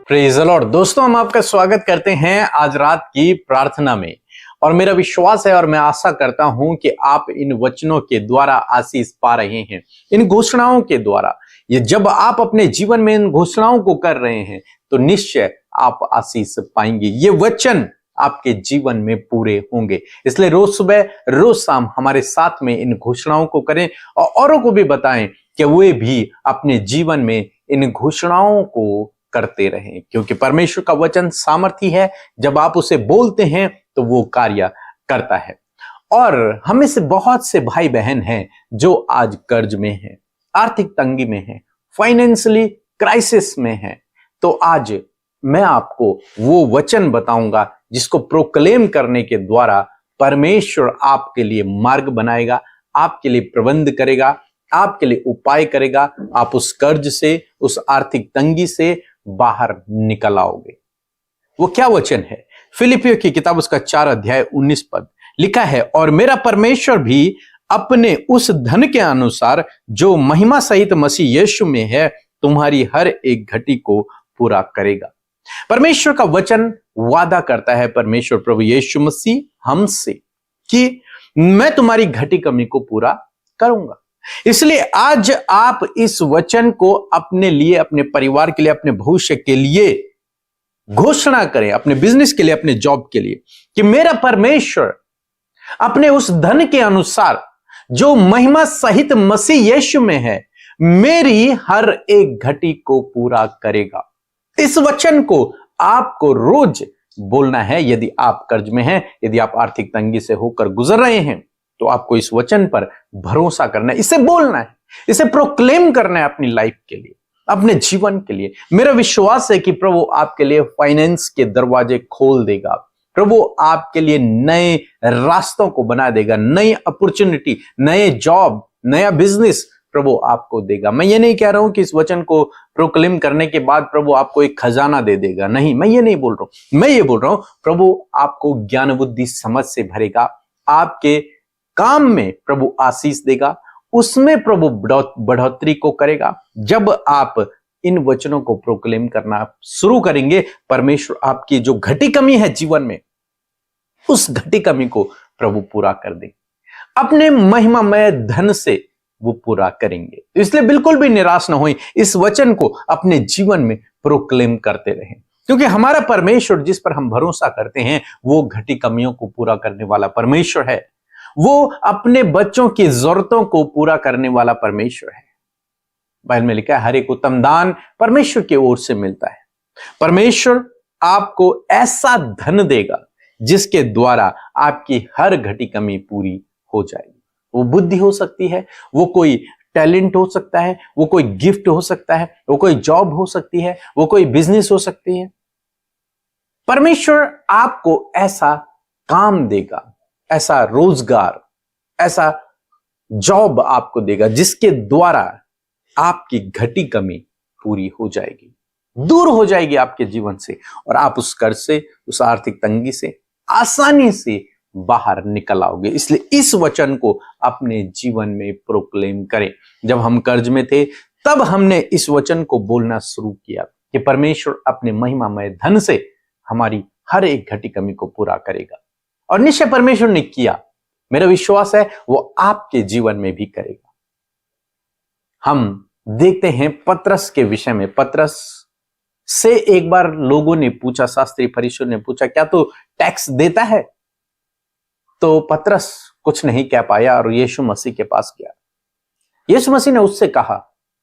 Praise the Lord. दोस्तों, हम आपका स्वागत करते हैं आज रात की प्रार्थना में। और मेरा विश्वास है और मैं आशा करता हूं कि आप इन वचनों के द्वारा आशीष पा रहे हैं, इन घोषणाओं के द्वारा। ये जब आप अपने जीवन में इन घोषणाओं को कर रहे हैं तो निश्चय आप आशीष पाएंगे। ये वचन आपके जीवन में पूरे होंगे। इसलिए रोज सुबह रोज शाम हमारे साथ में इन घोषणाओं को करें और औरों को भी बताएं कि वे भी अपने जीवन में इन घोषणाओं को करते रहें, क्योंकि परमेश्वर का वचन सामर्थी है। जब आप उसे बोलते हैं तो वो कार्य करता है। और हमें से बहुत से भाई बहन हैं जो आज कर्ज में हैं, आर्थिक तंगी में हैं, फाइनेंशियली क्राइसिस में हैं। तो आज मैं आपको वो वचन बताऊंगा जिसको प्रोक्लेम करने के द्वारा परमेश्वर आपके लिए मार्ग बनाएगा, आपके लिए प्रबंध करेगा, आपके लिए उपाय करेगा। आप उस कर्ज से, उस आर्थिक तंगी से बाहर निकल आओगे। वो क्या वचन है? फिलिपियों की किताब उसका 4 अध्याय 19 पद लिखा है, और मेरा परमेश्वर भी अपने उस धन के अनुसार जो महिमा सहित मसीह यीशु में है तुम्हारी हर एक घटी को पूरा करेगा। परमेश्वर का वचन वादा करता है, परमेश्वर प्रभु यीशु मसीह हमसे, कि मैं तुम्हारी घटी कमी को पूरा करूंगा। इसलिए आज आप इस वचन को अपने लिए, अपने परिवार के लिए, अपने भविष्य के लिए घोषणा करें, अपने बिजनेस के लिए, अपने जॉब के लिए, कि मेरा परमेश्वर अपने उस धन के अनुसार जो महिमा सहित मसीह यीशु में है मेरी हर एक घटी को पूरा करेगा। इस वचन को आपको रोज बोलना है। यदि आप कर्ज में हैं, यदि आप आर्थिक तंगी से होकर गुजर रहे हैं, तो आपको इस वचन पर भरोसा करना है, इसे बोलना है, इसे प्रोक्लेम करना है अपनी लाइफ के लिए, अपने जीवन के लिए। मेरा विश्वास है कि प्रभु आपके लिए फाइनेंस के दरवाजे खोल देगा, प्रभु आपके लिए नए रास्तों को बना देगा, नई अपॉर्चुनिटी, नए जॉब, नया बिजनेस प्रभु आपको देगा। मैं ये नहीं कह रहा हूं कि इस वचन को प्रोक्लेम करने के बाद प्रभु आपको एक खजाना दे देगा, नहीं, मैं ये नहीं बोल रहा हूं। मैं ये बोल रहा हूं प्रभु आपको ज्ञान बुद्धि समझ से भरेगा, आपके काम में प्रभु आशीष देगा, उसमें प्रभु बढ़ोतरी को करेगा। जब आप इन वचनों को प्रोक्लेम करना शुरू करेंगे, परमेश्वर आपकी जो घटी कमी है जीवन में, उस घटी कमी को प्रभु पूरा कर देंगे, अपने महिमामय धन से वो पूरा करेंगे। इसलिए बिल्कुल भी निराश ना होएं, इस वचन को अपने जीवन में प्रोक्लेम करते रहें, क्योंकि हमारा परमेश्वर जिस पर हम भरोसा करते हैं वो घटी कमियों को पूरा करने वाला परमेश्वर है। वो अपने बच्चों की जरूरतों को पूरा करने वाला परमेश्वर है। बाइबल में लिखा है, हर एक उत्तम दान परमेश्वर की ओर से मिलता है। परमेश्वर आपको ऐसा धन देगा जिसके द्वारा आपकी हर घटी कमी पूरी हो जाएगी। वो बुद्धि हो सकती है, वो कोई टैलेंट हो सकता है, वो कोई गिफ्ट हो सकता है, वो कोई जॉब हो सकती है, वो कोई बिजनेस हो सकती है। परमेश्वर आपको ऐसा काम देगा, ऐसा रोजगार, ऐसा जॉब आपको देगा जिसके द्वारा आपकी घटी कमी पूरी हो जाएगी, दूर हो जाएगी आपके जीवन से, और आप उस कर्ज से, उस आर्थिक तंगी से आसानी से बाहर निकल आओगे। इसलिए इस वचन को अपने जीवन में प्रोक्लेम करें। जब हम कर्ज में थे तब हमने इस वचन को बोलना शुरू किया कि परमेश्वर अपने महिमामय धन से हमारी हर एक घटी कमी को पूरा करेगा, और निश्चय परमेश्वर ने किया। मेरा विश्वास है वो आपके जीवन में भी करेगा। हम देखते हैं पतरस के विषय में। पतरस से एक बार लोगों ने पूछा, शास्त्री फरीसियों ने पूछा, क्या तू टैक्स देता है? तो पतरस कुछ नहीं कह पाया और यीशु मसीह के पास गया। यीशु मसीह ने उससे कहा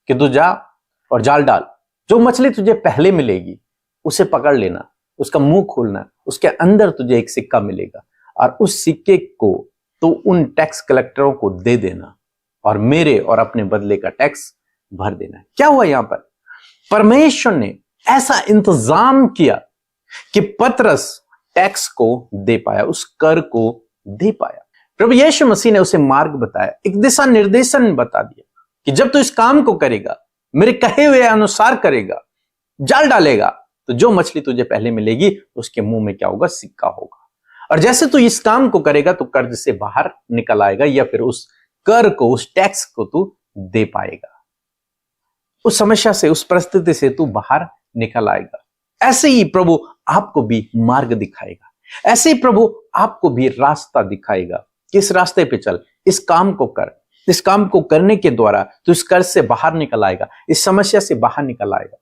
कि तू जा और जाल डाल, जो मछली तुझे पहले मिलेगी उसे पकड़ लेना, उसका मुंह खोलना, उसके अंदर तुझे एक सिक्का मिलेगा, और उस सिक्के को तो उन टैक्स कलेक्टरों को दे देना और मेरे और अपने बदले का टैक्स भर देना। क्या हुआ यहां पर? परमेश्वर ने ऐसा इंतजाम किया कि पतरस टैक्स को दे पाया, उस कर को दे पाया। प्रभु यीशु मसीह ने उसे मार्ग बताया, एक दिशा निर्देशन बता दिया कि जब तू इस काम को करेगा, मेरे कहे हुए अनुसार करेगा, जाल डालेगा, तो जो मछली तुझे पहले मिलेगी उसके मुंह में क्या होगा? सिक्का होगा। और जैसे तू इस काम को करेगा तो कर्ज से बाहर निकल आएगा, या फिर उस कर को, उस टैक्स को तू दे पाएगा। उस समस्या से, उस परिस्थिति से तू बाहर निकल आएगा। ऐसे ही प्रभु आपको भी मार्ग दिखाएगा, ऐसे ही प्रभु आपको भी रास्ता दिखाएगा। किस रास्ते पे चल, इस काम को कर, इस काम को करने के द्वारा तू इस कर्ज से बाहर निकल आएगा, इस समस्या से बाहर निकल आएगा।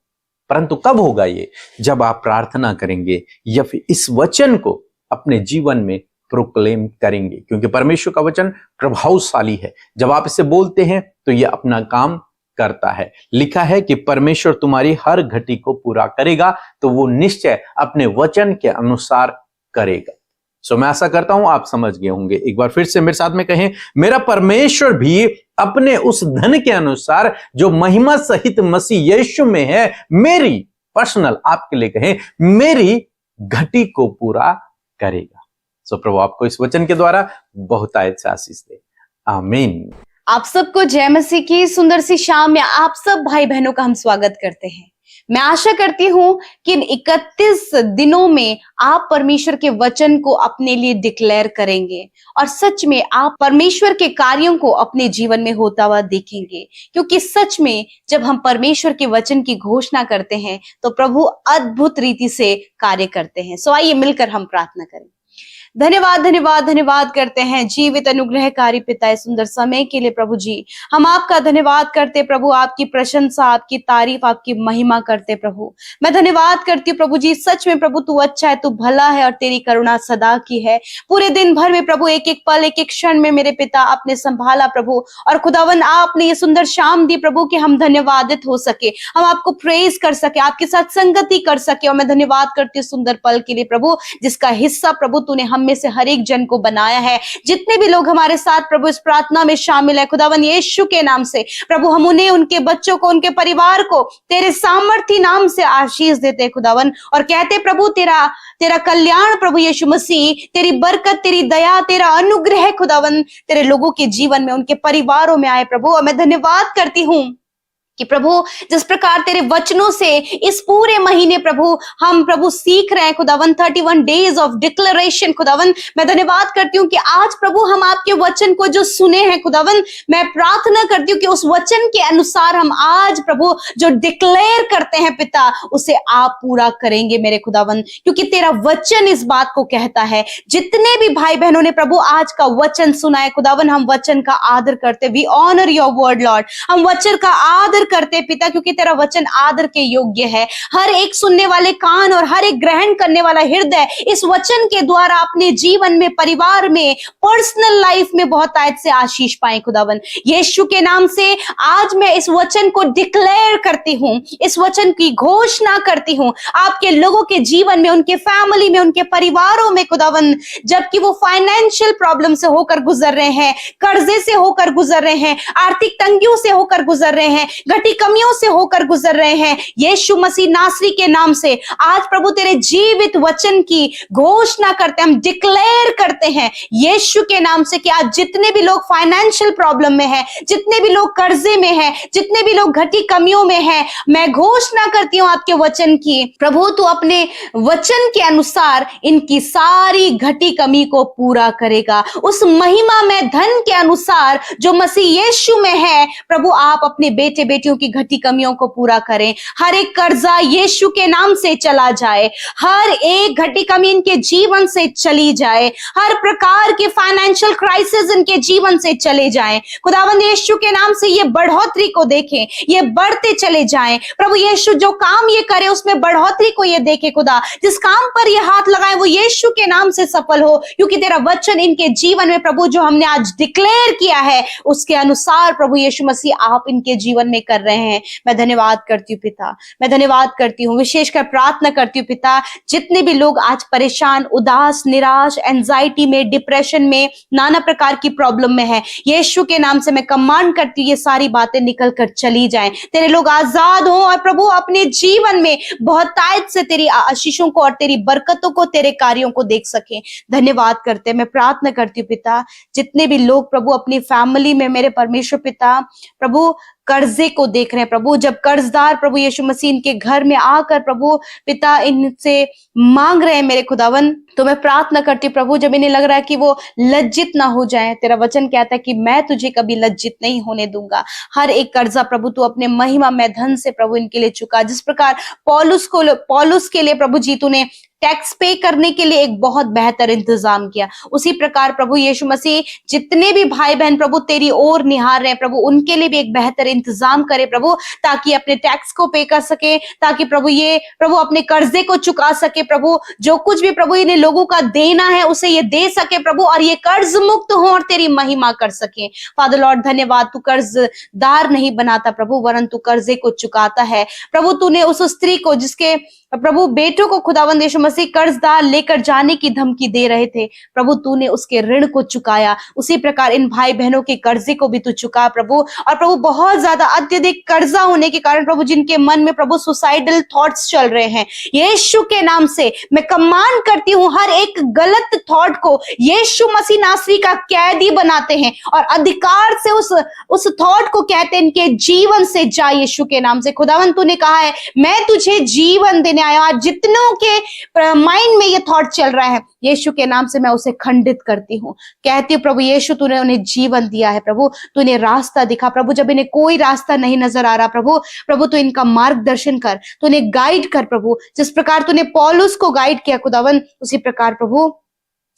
परंतु कब होगा ये? जब आप प्रार्थना करेंगे या फिर इस वचन को अपने जीवन में प्रोक्लेम करेंगे, क्योंकि परमेश्वर का वचन प्रभावशाली है। जब आप इसे बोलते हैं तो ये अपना काम करता है। लिखा है कि परमेश्वर तुम्हारी हर घटी को पूरा करेगा, तो वो निश्चय अपने वचन के अनुसार करेगा। मैं आशा करता हूं आप समझ गए होंगे। एक बार फिर से मेरे साथ में कहें, मेरा परमेश्वर भी अपने उस धन के अनुसार जो महिमा सहित मसीह यीशु में है, मेरी पर्सनल आपके लिए कहें, मेरी घटी को पूरा करेगा। प्रभु आपको इस वचन के द्वारा बहुत आयत से आशीष दे। आमीन। आप सबको जय मसीह की सुंदर सी शाम में आप सब भाई बहनों का हम स्वागत करते हैं। मैं आशा करती हूं कि इन 31 दिनों में आप परमेश्वर के वचन को अपने लिए डिक्लेयर करेंगे और सच में आप परमेश्वर के कार्यों को अपने जीवन में होता हुआ देखेंगे, क्योंकि सच में जब हम परमेश्वर के वचन की घोषणा करते हैं तो प्रभु अद्भुत रीति से कार्य करते हैं। आइए मिलकर हम प्रार्थना करें। धन्यवाद धन्यवाद धन्यवाद करते हैं जीवित अनुग्रहकारी पिता, इस सुंदर समय के लिए प्रभु जी हम आपका धन्यवाद करते प्रभु, आपकी प्रशंसा, आपकी तारीफ, आपकी महिमा करते प्रभु। मैं धन्यवाद करती हूँ प्रभु जी, सच में प्रभु तू अच्छा है, तू भला है और तेरी करुणा सदा की है। पूरे दिन भर में प्रभु एक एक पल, एक एक क्षण में मेरे पिता आपने संभाला प्रभु, और खुदावन आपने ये सुंदर शाम दी प्रभु कि हम धन्यवादित हो सके, हम आपको प्रेज कर सके, आपके साथ संगति कर सके। और मैं धन्यवाद करती हूँ सुंदर पल के लिए प्रभु, जिसका हिस्सा प्रभु तूने हम में से हर एक जन को बनाया है। जितने भी लोग हमारे साथ प्रभु इस प्रार्थना में शामिल है, खुदावन यीशु के नाम से प्रभु हम उन्हें, उनके बच्चों को, उनके परिवार को तेरे सामर्थी नाम से आशीष देते खुदावन, और कहते प्रभु तेरा कल्याण प्रभु यीशु मसीह, तेरी बरकत, तेरी दया, तेरा अनुग्रह खुदावन तेरे लोगों के जीवन में, उनके परिवारों में आए प्रभु। और मैं धन्यवाद करती हूँ कि प्रभु जिस प्रकार तेरे वचनों से इस पूरे महीने प्रभु हम प्रभु सीख रहे हैं खुदावन, 31 डेज ऑफ डिक्लेरेशन खुदावन, मैं धन्यवाद करती हूँ कि आज प्रभु हम आपके वचन को जो सुने हैं खुदावन, मैं प्रार्थना करती हूँ कि उस वचन के अनुसार हम आज प्रभु जो डिक्लेयर करते हैं पिता, उसे आप पूरा करेंगे मेरे खुदावन, क्योंकि तेरा वचन इस बात को कहता है। जितने भी भाई बहनों ने प्रभु आज का वचन सुना है खुदावन, हम वचन का आदर करते, we honour your word lord, हम वचन का आदर करते पिता, क्योंकि तेरा वचन आदर के योग्य है। हर एक सुनने वाले कान और हर एक ग्रहण करने वाला हृदय इस वचन के द्वारा अपने जीवन में, परिवार में, पर्सनल लाइफ में बहुत आयत से आशीष पाए खुदावन। यीशु के नाम से आज मैं इस वचन को डिक्लेयर करती हूँ, इस वचन की घोषणा करती हूँ आपके लोगों के जीवन में, उनके फैमिली में, उनके परिवारों में खुदावन, जबकि वो फाइनेंशियल प्रॉब्लम से होकर गुजर रहे हैं, कर्जे से होकर गुजर रहे हैं, आर्थिक तंगियों से होकर गुजर रहे हैं, घटी कमियों से होकर गुजर रहे हैं, यीशु मसीह नासरी के नाम से आज प्रभु तेरे जीवित वचन की घोषणा करते हैं, हम डिक्लेयर करते हैं यीशु के नाम से कि आज जितने भी लोग फाइनेंशियल प्रॉब्लम में हैं, जितने भी लोग कर्जे में हैं, जितने भी लोग घटी कमियों में हैं, मैं घोषणा करती हूं आपके वचन की प्रभु तू अपने वचन के अनुसार इनकी सारी घटी कमी को पूरा करेगा। उस महिमा में धन के अनुसार जो मसीह यीशु में है प्रभु, आप अपने बेटे बेटियों की घटी कमियों को पूरा करें। हर एक कर्जा यीशु के नाम से चला जाए, हर एक घटी कमी इनके जीवन से चली जाए, हर प्रकार के फाइनेंशियल क्राइसिस इनके जीवन से चले जाएं। खुदावंद यीशु के नाम से ये बढ़ोतरी को देखें, ये बढ़ते चले जाएं। प्रभु यीशु जो काम ये करे उसमें बढ़ोतरी को ये देखे खुदा, जिस काम पर ये हाथ लगाए वो यीशु के नाम से सफल हो, क्योंकि तेरा वचन इनके जीवन में प्रभु जो हमने आज डिक्लेयर किया है उसके अनुसार प्रभु यीशु मसीह आप इनके जीवन में कर रहे हैं। मैं धन्यवाद करती हूँ पिता, मैं धन्यवाद करती हूँ, विशेषकर प्रार्थना करती हूँ पिता, जितने भी लोग आज परेशान, उदास, निराश, एंजाइटी में, डिप्रेशन में, नाना प्रकार की प्रॉब्लम में है, यीशु के नाम से मैं कमांड करती हूँ ये सारी बातें निकल कर चली जाएं, तेरे लोग आजाद हो और प्रभु अपने जीवन में बहुत तायत से तेरी आशीषों को और तेरी बरकतों को, तेरे कार्यों को देख सके। धन्यवाद करते मैं प्रार्थना करती हूँ पिता, जितने भी लोग प्रभु अपनी फैमिली में मेरे परमेश्वर पिता प्रभु कर्जे को देख रहे हैं प्रभु, जब कर्जदार प्रभु यीशु मसीह इनके घर में आकर प्रभु पिता इनसे मांग रहे हैं मेरे खुदावन, तो मैं प्रार्थना करती हूँ प्रभु, जब इन्हें लग रहा है कि वो लज्जित ना हो जाए, तेरा वचन कहता है कि मैं तुझे कभी लज्जित नहीं होने दूंगा। हर एक कर्जा प्रभु तू अपने महिमा में धन से प्रभु इनके लिए चुका। जिस प्रकार पौलुस के लिए प्रभु जी तूने टैक्स पे करने के लिए एक बहुत बेहतर इंतजाम किया, उसी प्रकार प्रभु यीशु मसीह जितने भी भाई बहन प्रभु तेरी ओर निहार रहे हैं प्रभु, उनके लिए भी एक बेहतर इंतजाम करे प्रभु, ताकि अपने टैक्स को पे कर सके, ताकि प्रभु ये प्रभु अपने कर्जे को चुका सके प्रभु, जो कुछ भी प्रभु इन्हें लोगों का देना है उसे ये दे सके प्रभु, और ये कर्ज मुक्त हो और तेरी महिमा कर सके। फादर लॉर्ड धन्यवाद, तू कर्जदार नहीं बनाता प्रभु, वरन तू कर्जे को चुकाता है प्रभु। तूने उस स्त्री को जिसके प्रभु बेटों को खुदावंद यीशु मसीह कर्जदार लेकर जाने की धमकी दे रहे थे प्रभु, तूने उसके ऋण को चुकाया। उसी प्रकार इन भाई बहनों के कर्जे को भी तू चुका प्रभु। और प्रभु बहुत ज्यादा अत्यधिक कर्जा होने के कारण प्रभु जिनके मन में प्रभु सुसाइडल थॉट्स चल रहे हैं, यीशु के नाम से मैं कमांड करती हूँ, हर एक गलत थॉट को यीशु मसीह नासरी का कैदी बनाते हैं और अधिकार से उस थॉट को कहते हैं इनके जीवन से जा यीशु के नाम से। खुदावंद तूने कहा है मैं तुझे जीवन देने आया, आज जितनों के माइंड में ये थॉट चल रहा है यीशु के नाम से मैं उसे खंडित करती हूँ। कहती हूँ प्रभु यीशु तूने उन्हें जीवन दिया है प्रभु, तूने रास्ता दिखा प्रभु, जब इन्हें कोई रास्ता नहीं नजर आ रहा प्रभु तू इनका मार्गदर्शन कर, तूने गाइड कर प्रभु, जिस प्रकार तूने पौलुस को गाइड किया खुदावन, उसी प्रकार प्रभु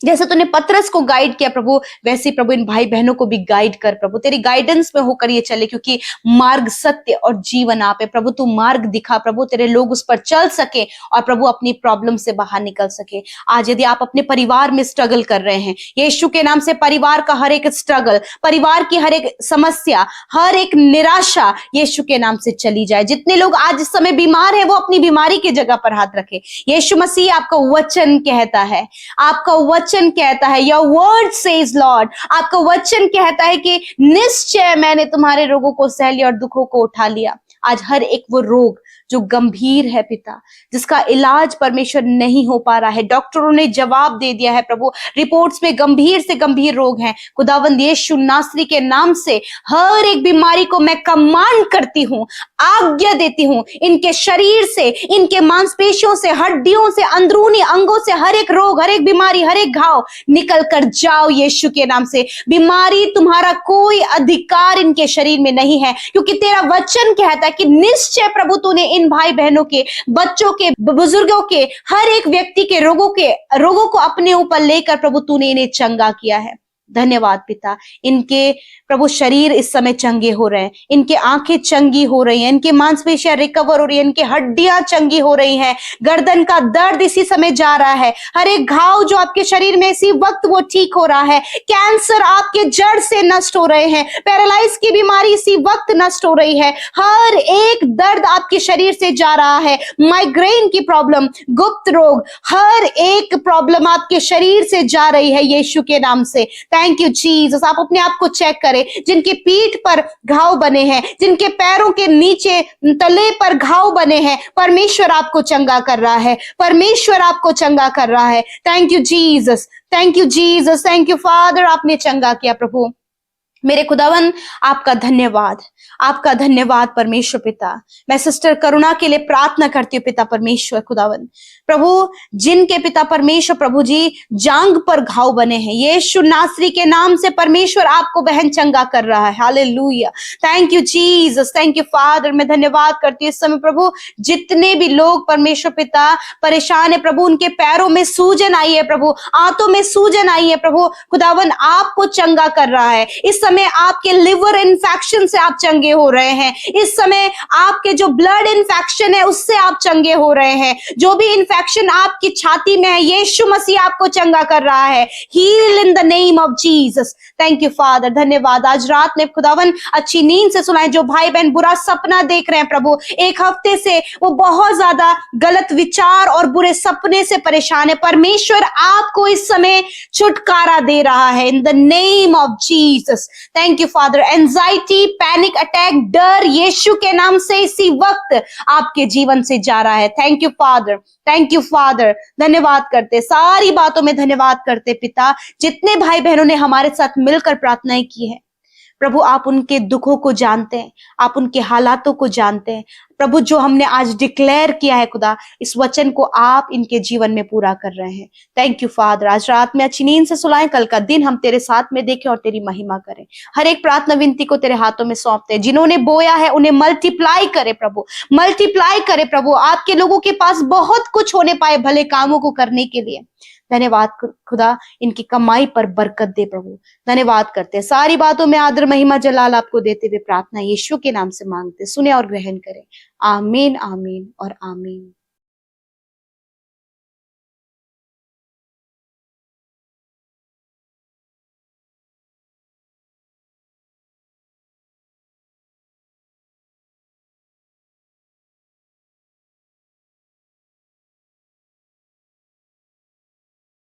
जैसे तूने पतरस को गाइड किया प्रभु, वैसे प्रभु इन भाई बहनों को भी गाइड कर प्रभु, तेरी गाइडेंस में होकर ये चले, क्योंकि मार्ग सत्य और जीवन आप है प्रभु। तू मार्ग दिखा प्रभु, तेरे लोग उस पर चल सके और प्रभु अपनी प्रॉब्लम से बाहर निकल सके। आज यदि आप अपने परिवार में स्ट्रगल कर रहे हैं, यीशु के नाम से परिवार का हर एक स्ट्रगल, परिवार की हर एक समस्या, हर एक निराशा यीशु के नाम से चली जाए। जितने लोग आज इस समय बीमार हैं वो अपनी बीमारी की जगह पर हाथ रखे। यीशु मसीह आपका वचन कहता है, आपका वचन कहता है, योर वर्ड सेज लॉर्ड, आपका वचन कहता है कि निश्चय मैंने तुम्हारे रोगों को सह लिया और दुखों को उठा लिया। आज हर एक वो रोग जो गंभीर है पिता, जिसका इलाज परमेश्वर नहीं हो पा रहा है, डॉक्टरों ने जवाब दे दिया है प्रभु, रिपोर्ट्स में गंभीर से गंभीर रोग हैं, खुदावंद यीशु नासरी के नाम से हर एक बीमारी को मैं कमांड करती हूँ, आज्ञा देती हूँ, इनके शरीर से, इनके मांसपेशियों से, हड्डियों से, अंदरूनी अंगों से हर एक रोग, हर एक बीमारी, हर एक घाव निकल कर जाओ यीशु के नाम से। बीमारी तुम्हारा कोई अधिकार इनके शरीर में नहीं है, क्योंकि तेरा वचन कहता है कि निश्चय प्रभु तूने इन भाई बहनों के, बच्चों के, बुजुर्गों के, हर एक व्यक्ति के रोगों को अपने ऊपर लेकर प्रभु तूने इन्हें चंगा किया है। धन्यवाद पिता, इनके प्रभु शरीर इस समय चंगे हो रहे हैं, इनके आंखें चंगी हो रही हैं, इनके मांसपेशियां रिकवर हो रही है, इनके हड्डियां चंगी हो रही हैं, गर्दन का दर्द इसी समय जा रहा है, हर एक घाव जो आपके शरीर में इसी वक्त वो ठीक हो रहा है, कैंसर आपके जड़ से नष्ट हो रहे हैं, पैरालाइज की बीमारी इसी वक्त नष्ट हो रही है, हर एक दर्द आपके शरीर से जा रहा है, माइग्रेन की प्रॉब्लम, गुप्त रोग, हर एक प्रॉब्लम आपके शरीर से जा रही है यीशु के नाम से। Thank you Jesus. आप अपने आप को चेक करें, जिनकी पीठ पर घाव बने हैं, जिनके पैरों के नीचे तले पर घाव बने हैं, परमेश्वर आपको चंगा कर रहा है, परमेश्वर आपको चंगा कर रहा है। Thank you Jesus, thank you Jesus, thank you father, आपने चंगा किया प्रभु। मेरे खुदावन आपका धन्यवाद, आपका धन्यवाद परमेश्वर पिता। मैं सिस्टर करुणा के लिए प्रार्थना करती हूँ पिता परमेश्वर खुदावन, प्रभु जिनके पिता परमेश्वर प्रभु जी जांग पर घाव बने हैं, यीशु नासरी के नाम से परमेश्वर आपको बहन चंगा कर रहा है। Hallelujah, thank you Jesus, thank you father. मैं धन्यवाद करती हूँ इस समय प्रभु, जितने भी लोग परमेश्वर पिता परेशान है प्रभु, उनके पैरों में सूजन आई है प्रभु, आंतों में सूजन आई है प्रभु, खुदावन आपको चंगा कर रहा है। इस समय आपके लिवर इन्फेक्शन से आप चंगे हो रहे हैं, इस समय आपके जो ब्लड इन्फेक्शन है उससे आप चंगे हो रहे हैं, जो भी इन्फेक्शन आपकी छाती में है यीशु मसीह आपको चंगा कर रहा है। Heal in the name of Jesus. Thank you father, धन्यवाद। आज रात में खुदावन अच्छी नींद से सुनाए, जो भाई बहन बुरा सपना देख रहे हैं प्रभु, एक हफ्ते से वो बहुत ज्यादा गलत विचार और बुरे सपने से परेशान है, परमेश्वर आपको इस समय छुटकारा दे रहा है इन the name of Jesus. Thank you father. Anxiety, panic attack, डर यीशु के नाम से इसी वक्त आपके जीवन से जा रहा है। Thank you father, thank you father. धन्यवाद करते, सारी बातों में धन्यवाद करते पिता, जितने भाई बहनों ने हमारे साथ मिलकर प्रार्थनाएं की है प्रभु आप उनके दुखों को जानते हैं, आप उनके हालातों को जानते हैं। प्रभु जो हमने आज डिक्लेयर किया है खुदा, इस वचन को आप इनके जीवन में पूरा कर रहे हैं। Thank you father. आज रात में अच्छी नींद से सुलाएं, कल का दिन हम तेरे साथ में देखें और तेरी महिमा करें। हर एक प्रार्थना विनती को तेरे हाथों में सौंपते हैं। जिन्होंने बोया है उन्हें मल्टीप्लाई करे प्रभु, मल्टीप्लाई करे प्रभु। आपके लोगों के पास बहुत कुछ होने पाए भले कामों को करने के लिए। धन्यवाद खुदा, इनकी कमाई पर बरकत दे प्रभु। धन्यवाद करते हैं, सारी बातों में आदर महिमा जलाल आपको देते हुए प्रार्थना यीशु के नाम से मांगते, सुने और ग्रहण करें। आमीन, आमीन और आमीन।